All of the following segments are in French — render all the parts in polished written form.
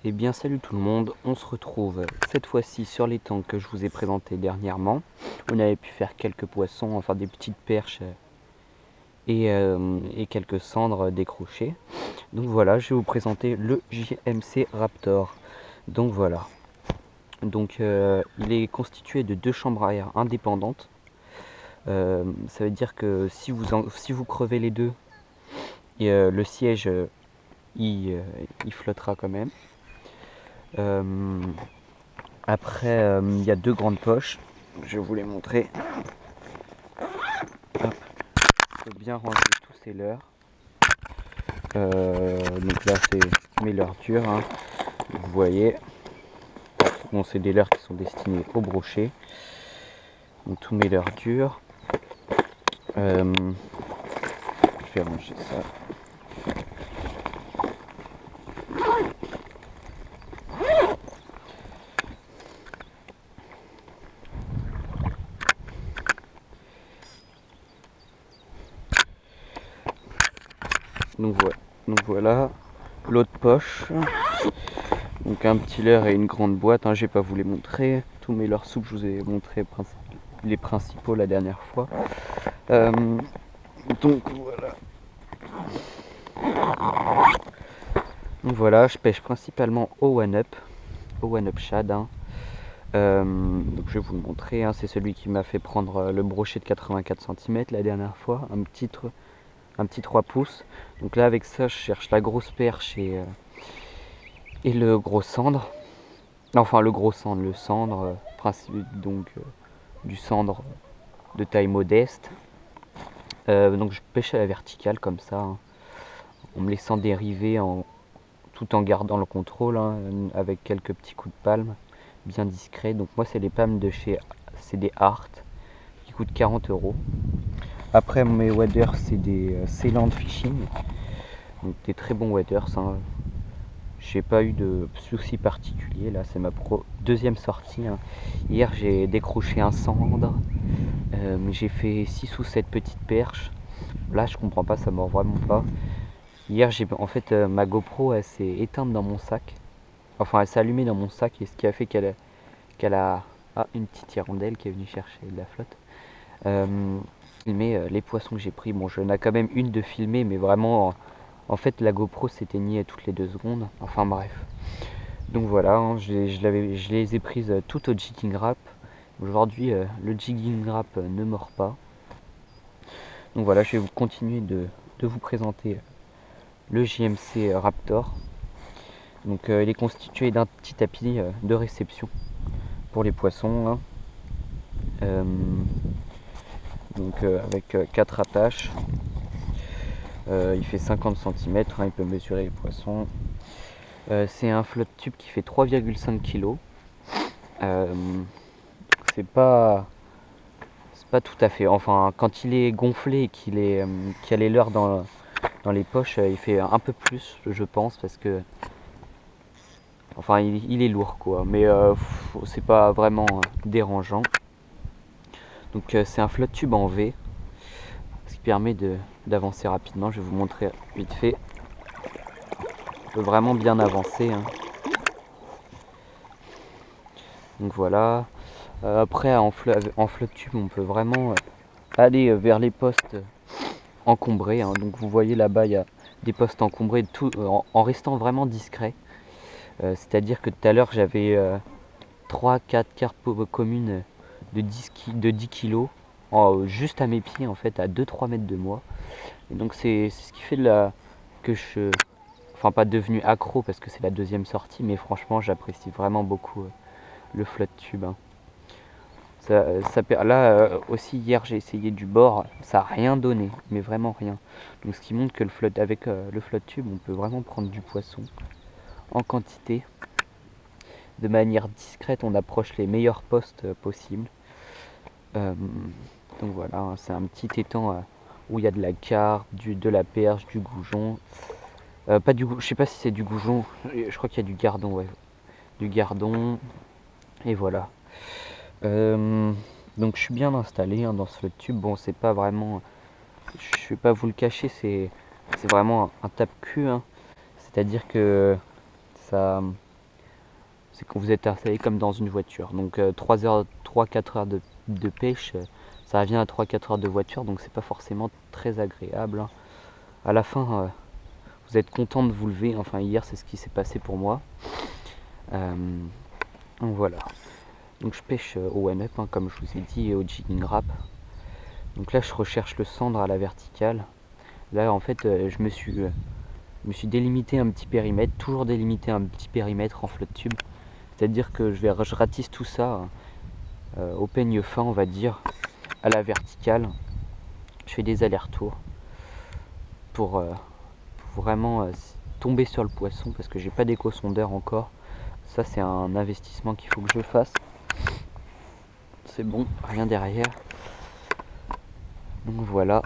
Eh bien salut tout le monde, on se retrouve cette fois-ci sur l'étang que je vous ai présenté dernièrement. On avait pu faire quelques poissons, enfin des petites perches et quelques cendres décrochées. Donc voilà, je vais vous présenter le JMC Raptor. Donc voilà, il est constitué de deux chambres à air indépendantes. Ça veut dire que si vous crevez les deux, le siège il flottera quand même. Après, il y a deux grandes poches. Je vais vous les montrer. Hop. Il faut bien ranger tous ces leurres. Donc là, c'est mes leurres dures. Hein. Vous voyez. Bon, c'est des leurres qui sont destinés au brochet. Donc tous mes leurres dures. Je vais ranger ça. Donc voilà. L'autre poche. Donc un petit leurre et une grande boîte. Hein, je vais pas vous les montrer. Tous mes leurres souples, je vous ai montré les principaux la dernière fois. Donc voilà. Donc voilà, je pêche principalement au one-up shad. Hein. Donc je vais vous le montrer, hein. C'est celui qui m'a fait prendre le brochet de 84 cm la dernière fois, un petit 3 pouces. Donc là avec ça je cherche la grosse perche et le gros cendre. Enfin le gros cendre, le cendre, du cendre de taille modeste. Donc je pêche à la verticale comme ça, hein, en me laissant dériver tout en gardant le contrôle, hein, avec quelques petits coups de palme bien discrets. Donc moi c'est les palmes de chez CD Art qui coûtent 40 €. Après mes waders c'est des Ceyland Fishing, donc des très bons waders. Hein. J'ai pas eu de soucis particuliers, là c'est ma deuxième sortie. Hein. Hier j'ai décroché un cendre, j'ai fait 6 ou 7 petites perches. Là je comprends pas, ça mord vraiment pas. Hier ma GoPro elle s'est éteinte dans mon sac. Enfin elle s'est allumée dans mon sac et ce qui a fait qu'elle a une petite hirondelle qui est venue chercher de la flotte. Filmer les poissons que j'ai pris. Bon, j'en ai quand même une de filmer, mais vraiment, en fait, la GoPro s'éteignait toutes les 2 secondes. Enfin bref. Donc voilà, hein, je les ai prises toutes au jigging rap. Aujourd'hui, le jigging rap ne mord pas. Donc voilà, je vais continuer de vous présenter le JMC Raptor. Donc il est constitué d'un petit tapis de réception pour les poissons. Hein. Avec 4 attaches. Il fait 50 cm, hein, il peut mesurer les poissons. C'est un flotte tube qui fait 3,5 kg. C'est pas tout à fait. Enfin, quand il est gonflé et qu'il y a les leurres dans les poches, il fait un peu plus, je pense, parce que. Enfin, il est lourd, quoi. Mais c'est pas vraiment dérangeant. Donc, c'est un flotte tube en V, ce qui permet d'avancer rapidement. Je vais vous montrer vite fait. On peut vraiment bien avancer. Hein. Donc voilà. Après, en flotte tube, on peut vraiment aller vers les postes encombrés. Hein. Donc vous voyez là-bas, il y a des postes encombrés en restant vraiment discret. C'est-à-dire que tout à l'heure, j'avais 3-4 carpes communes de 10 kg juste à mes pieds, en fait, à 2-3 mètres de moi. Et donc c'est ce qui fait que je... Enfin, pas devenu accro parce que c'est la deuxième sortie, mais franchement, j'apprécie vraiment beaucoup le flotte tube. Hein. Là aussi, hier, j'ai essayé du bord, ça n'a rien donné, mais vraiment rien. Donc, ce qui montre que avec le flotte tube, on peut vraiment prendre du poisson en quantité. De manière discrète, on approche les meilleurs postes possibles. Donc voilà, hein, c'est un petit étang où il y a de la carpe, de la perche, du goujon. Pas du je sais pas si c'est du goujon, je crois qu'il y a du gardon, ouais. Du gardon, et voilà. Donc je suis bien installé, hein, dans ce flotte tube. Bon, c'est pas vraiment, je vais pas vous le cacher, c'est vraiment un tape-cul. Hein. C'est-à-dire que ça, c'est quand vous êtes installé comme dans une voiture. Donc 3-4 heures de pêche, ça revient à 3-4 heures de voiture, donc c'est pas forcément très agréable, hein. À la fin, vous êtes content de vous lever, enfin hier c'est ce qui s'est passé pour moi. Donc voilà. Donc je pêche au one-up, hein, comme je vous ai dit, et au jigging rap. Donc là je recherche le cendre à la verticale. Là en fait je me suis délimité un petit périmètre, toujours délimité un petit périmètre en flotte tube. C'est-à-dire que je ratisse tout ça au peigne fin, on va dire, à la verticale. Je fais des allers-retours pour vraiment tomber sur le poisson parce que j'ai pas d'éco-sondeur encore. Ça c'est un investissement qu'il faut que je fasse. C'est bon, rien derrière. Donc voilà.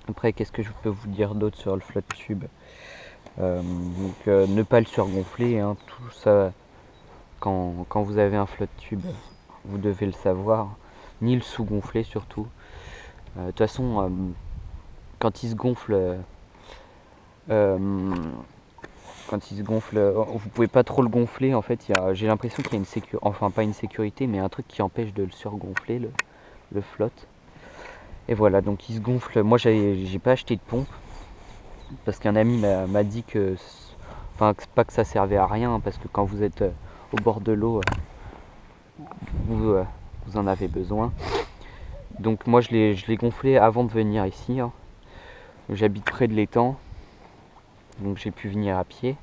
Après, qu'est-ce que je peux vous dire d'autre sur le flotte tube? Ne pas le surgonfler, hein, tout ça. Quand vous avez un flotte tube, vous devez le savoir. Ni le sous-gonfler surtout. De toute façon, quand il se gonfle, vous pouvez pas trop le gonfler. En fait, j'ai l'impression qu'il y a une sécurité, enfin pas une sécurité, mais un truc qui empêche de le surgonfler, le flotte. Et voilà, donc il se gonfle. Moi, j'ai pas acheté de pompe parce qu'un ami m'a dit que, enfin, pas que ça servait à rien, parce que quand vous êtes au bord de l'eau, vous en avez besoin. Donc moi, je l'ai gonflé avant de venir ici, hein. J'habite près de l'étang, donc j'ai pu venir à pied.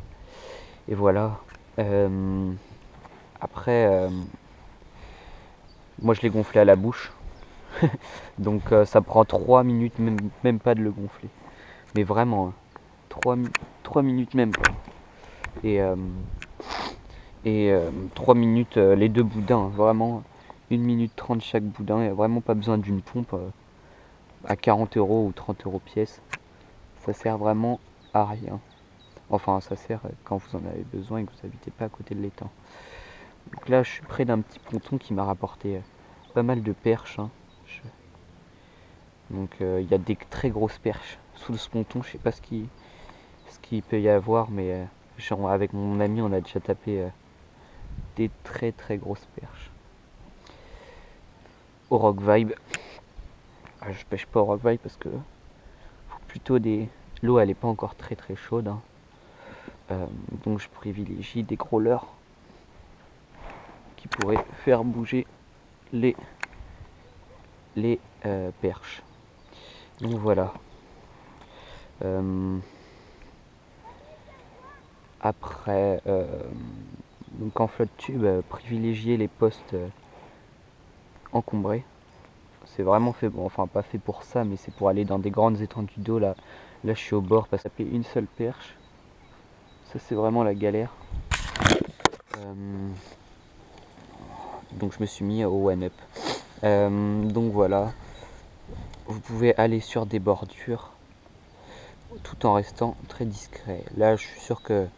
Et voilà. Après, moi je l'ai gonflé à la bouche. Donc ça prend 3 minutes, même pas de le gonfler. Mais vraiment, hein, 3 minutes même pas. Et 3 minutes les deux boudins, hein, vraiment 1 minute 30 chaque boudin. Il n'y a vraiment pas besoin d'une pompe à 40 € ou 30 € pièce. Ça sert vraiment à rien. Enfin, ça sert quand vous en avez besoin et que vous n'habitez pas à côté de l'étang. Donc là, je suis près d'un petit ponton qui m'a rapporté pas mal de perches, hein. Donc il y a des très grosses perches sous ce ponton. Je sais pas ce qu'il peut y avoir, mais avec mon ami, on a déjà tapé des très très grosses perches. Au Rock Vibe. Je pêche pas au Rock Vibe parce que plutôt l'eau elle est pas encore très très chaude, hein. Donc je privilégie des crawlers qui pourraient faire bouger les perches. Donc voilà. Après, donc en flotte tube, privilégier les postes encombrés. C'est vraiment fait, bon, enfin pas fait pour ça, mais c'est pour aller dans des grandes étendues d'eau. Là je suis au bord parce que ça fait une seule perche. Ça c'est vraiment la galère. Donc je me suis mis au one up. Donc voilà. Vous pouvez aller sur des bordures tout en restant très discret. Là je suis sûr que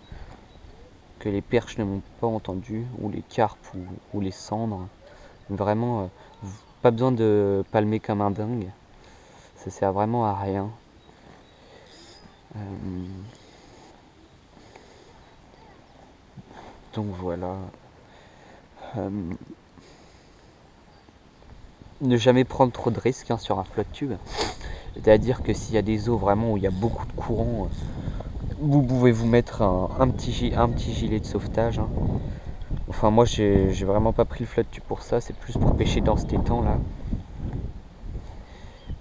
les perches ne m'ont pas entendu, ou les carpes ou les cendres. Vraiment, pas besoin de palmer comme un dingue. Ça sert vraiment à rien. Donc voilà. Ne jamais prendre trop de risques, hein, sur un flotte tube. C'est-à-dire que s'il y a des eaux vraiment où il y a beaucoup de courant, vous pouvez vous mettre un petit gilet de sauvetage, hein. Enfin moi j'ai vraiment pas pris le flotte tube pour ça, c'est plus pour pêcher dans cet étang là.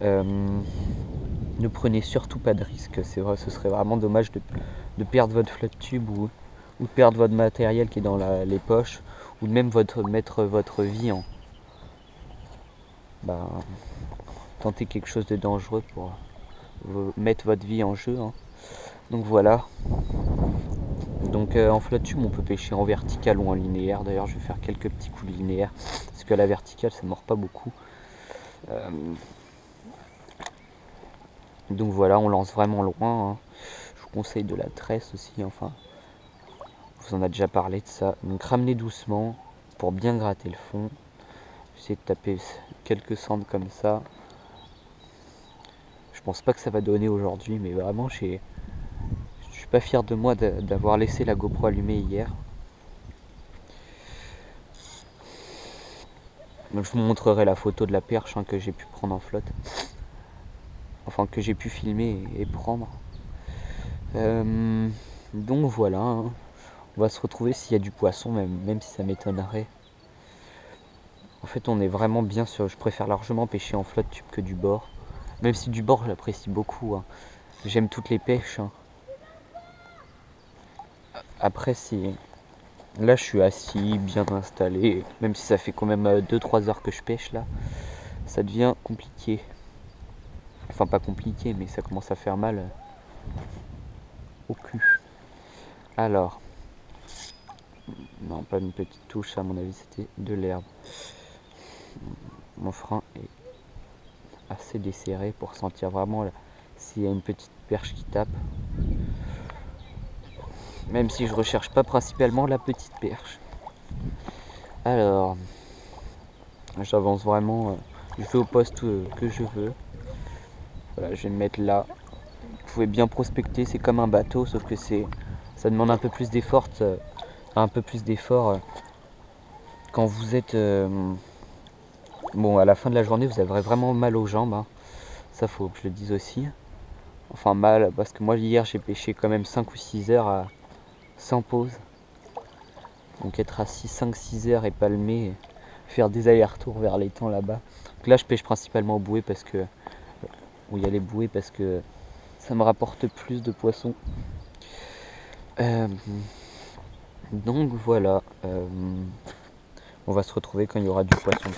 Ne prenez surtout pas de risques, c'est vrai, ce serait vraiment dommage de perdre votre flotte tube ou de perdre votre matériel qui est dans les poches, ou de même mettre votre vie en... tenter quelque chose de dangereux pour mettre votre vie en jeu, hein. Donc voilà. Donc en flotte tube on peut pêcher en vertical ou en linéaire. D'ailleurs je vais faire quelques petits coups linéaires parce que la verticale ça ne mord pas beaucoup. Donc voilà, on lance vraiment loin, hein. Je vous conseille de la tresse aussi, enfin je vous en a déjà parlé de ça. Donc ramenez doucement pour bien gratter le fond. J'essaie de taper quelques cendres comme ça. Je pense pas que ça va donner aujourd'hui, mais vraiment je suis suis pas fier de moi d'avoir laissé la GoPro allumée hier. Donc, je vous montrerai la photo de la perche que j'ai pu prendre en flotte. Enfin, que j'ai pu filmer et prendre. Donc voilà, hein. On va se retrouver s'il y a du poisson, même si ça m'étonnerait. En fait, on est vraiment bien sur. Je préfère largement pêcher en flotte tube que du bord. Même si du bord, j'apprécie beaucoup, hein. J'aime toutes les pêches, hein. Après, si. Là, je suis assis, bien installé. Même si ça fait quand même 2-3 heures que je pêche là, ça devient compliqué. Enfin, pas compliqué, mais ça commence à faire mal au cul. Alors. Non, pas une petite touche, à mon avis, c'était de l'herbe. Mon frein est assez desserré pour sentir vraiment s'il y a une petite perche qui tape. Même si je recherche pas principalement la petite perche. Alors, j'avance vraiment, je vais au poste que je veux. Voilà, je vais me mettre là. Vous pouvez bien prospecter, c'est comme un bateau, sauf que ça demande un peu plus d'effort, quand vous êtes bon, à la fin de la journée, vous aurez vraiment mal aux jambes, hein. Ça, faut que je le dise aussi. Enfin, mal, parce que moi, hier, j'ai pêché quand même 5 ou 6 heures sans pause. Donc, être assis 5-6 heures et palmer, faire des allers-retours vers l'étang là-bas. Donc là, je pêche principalement aux bouées parce que. Où il y a les bouées parce que ça me rapporte plus de poissons. Donc voilà. On va se retrouver quand il y aura du poisson.